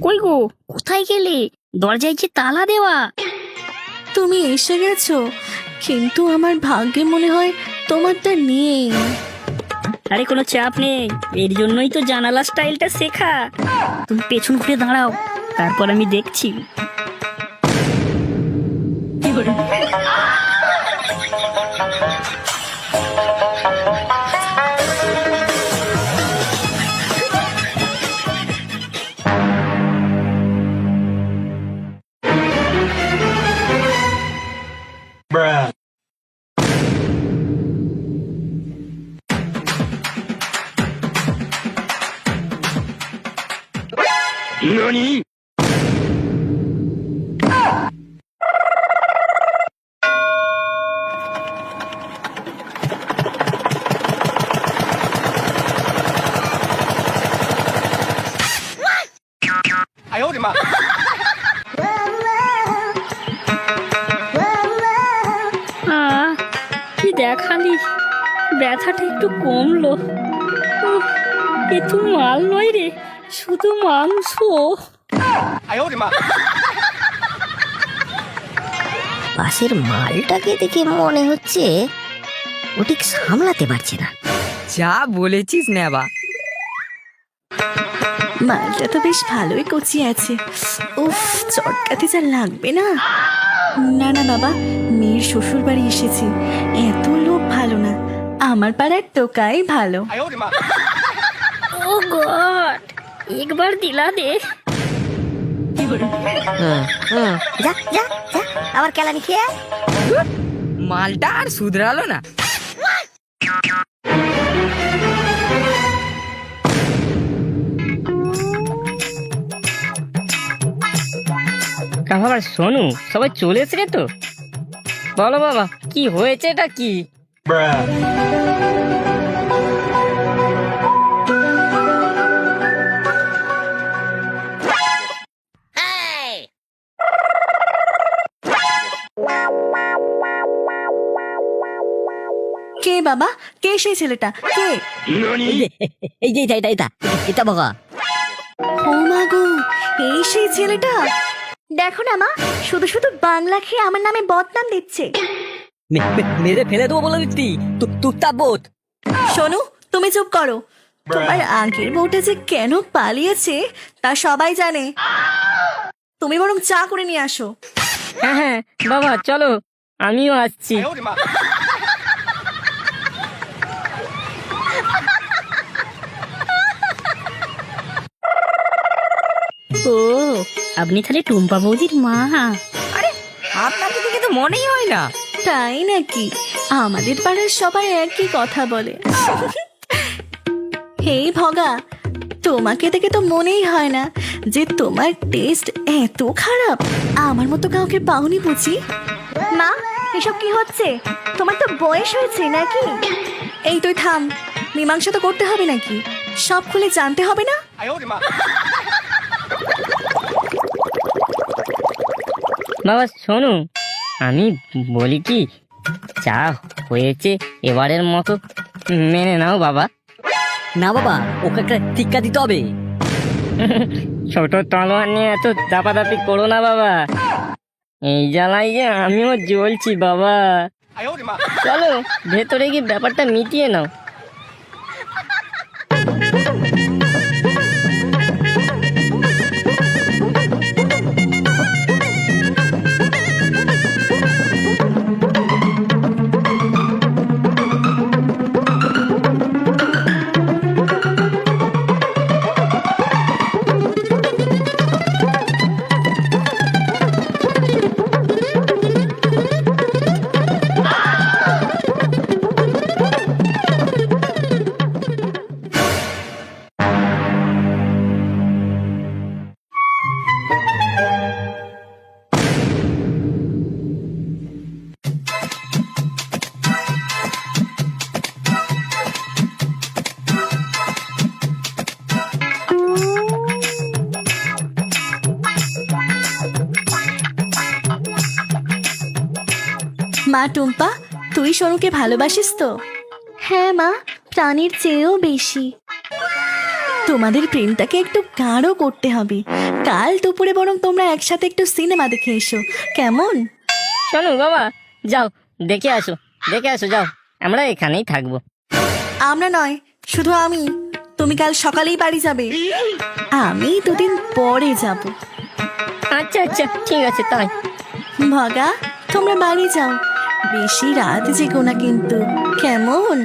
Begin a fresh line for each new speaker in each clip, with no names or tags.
কই গো, কোথায় গেলে? দরজায় যে তালা দেওয়া।
তুমি এসে গেছো, কিন্তু আমার ভাগ্যে মনে হয় তোমারটা নেই।
আরে কোনো চাপ নেই, এর জন্যই তো জানালা স্টাইলটা শেখা। তুমি পেছন ঘুরে দাঁড়াও, তারপর আমি দেখছি। কি দেখালি, ব্যথাটা একটু কমলো। এ তো মাল নয় রে, শুধু মাংস।
পাশের মালটাকে দেখে মনে হচ্ছে ও ঠিক সামলাতে পারছে না।
যা বলেছিস নেবা।
মালটা তো বেশ ভালোই কচি আছে। উফ, চটকাতে যা লাগবে না। না না বাবা, মেয়ের শ্বশুর বাড়ি এসেছি, এত লোক ভালো না। আমার পাড়ার টোকাই ভালো।
ও গড, একবার দিলা দে।
যা যা যা, আবার কেলানি খেয়ে আয়।
মালটা আর শুধরালো না।
বাবা শোনু, সবাই চলে এসে তো? বলো বাবা, কি হয়েছে, এটা কি?
কে বাবা, কে সেই ছেলেটা, কে?
এই যে এটা বাবা।
ও মা গো, এই সেই ছেলেটা। দেখো না মা, শুধু শুধু বাংলা খেয়ে আমার নামে বদনাম দিচ্ছে।
মেরে ফেলে দেবো বলে দিচ্ছি, তুত্তা বোধ।
শোনো, তুমি চুপ করো। তোমার আগের বউটা যে কেন পালিয়েছে তা সবাই জানে। তুমি বরং চা করে নিয়ে আসো।
হ্যাঁ হ্যাঁ বাবা, চলো, আমিও আসছি। ও, আপনি তাহলে টুম্পা বৌদির মা?
আরে আপনাকে দেখে তো মনেই হয় না।
তাই নাকি? আমাদের পাড়ার সবাই একই কথা বলে। হেই ভগা, তোমাকে দেখে তো মনেই হয় না যে তোমার টেস্ট এত খারাপ। আমার মতো কাউকে পাওনি বুঝি? মা, এসব কি হচ্ছে? তোমার তো বয়স হয়েছে নাকি? এই তুই থাম, মীমাংসা তো করতে হবে নাকি? সব খুলে জানতে হবে না?
বাবা শোনো, আমি বলি কি, যা হয়েছে এবারের মতো মেনে নাও বাবা।
না বাবা, ওকে একটা টিক্কা দিতে হবে।
ছোট তলোয়ার নিয়ে এত দাপাদাপি করো না বাবা, এই জ্বালাই যে আমিও জ্বলছি বাবা। চলো ভেতরে গিয়ে ব্যাপারটা মিটিয়ে নাও।
মা টুম্পা, তুই সোনুকে ভালোবাসিস তো? হ্যাঁ মা, প্রাণীর চেয়েও বেশি। তোমাদের প্রেমটাকে একটু গাঢ় করতে হবে। কাল দুপুরে বরং তোমরা একসাথে একটু সিনেমা দেখে এসো, কেমন?
শোনো বাবা, যাও দেখে আসো, দেখে আসো, যাও, আমরা এখানেই থাকবো।
আমরা নয়, শুধু আমি। তুমি কাল সকালেই বাড়ি যাবে, আমি দুদিন পরে যাব।
আচ্ছা আচ্ছা, ঠিক আছে তাই।
ভাগা, তোমরা বাড়ি যাও, বেশি রাত জেগো না কিন্তু, কেমন?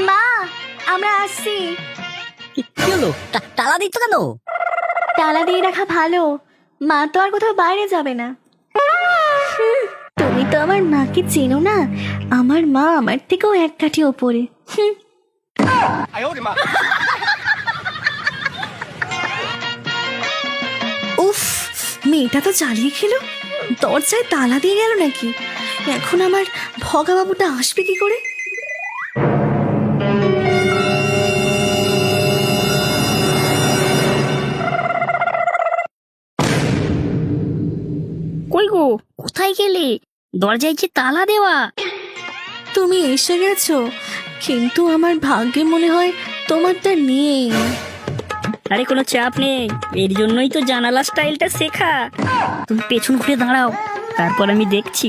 মা, আমরা আসছি।
কি হলো?
তালা দিচ্ছ কেন?
তালা দিয়ে রাখা ভালো, মা তো আর কোথাও বাইরে যাবে না। তুমি তো আমার মাকে চেনো না, আমার মা আমার থেকেও এক কাঠি ওপরে। উফ, মেয়েটা তো জ্বালিয়ে খেলো, দরজায় তালা দিয়ে গেল নাকি? এখন আমার ভগা বাবুটা আসবে কি করে?
কই গো, কোথায় গেলে? দরজায় যে তালা দেওয়া।
তুমি এসে গেছো, কিন্তু আমার ভাগ্যে মনে হয় তোমারটা নেই।
আরে কোনো চাপ নেই, এর জন্যই তো জানালা স্টাইলটা শেখা। তুমি পেছন ঘুরে দাঁড়াও, তারপর আমি দেখছি।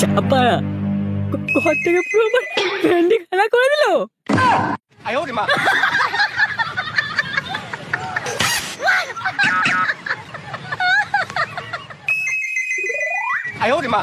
চাপা ঘর থেকে পুরো আমার ভ্যান্ডি খাড়া করে দিল।
哎呦我的妈！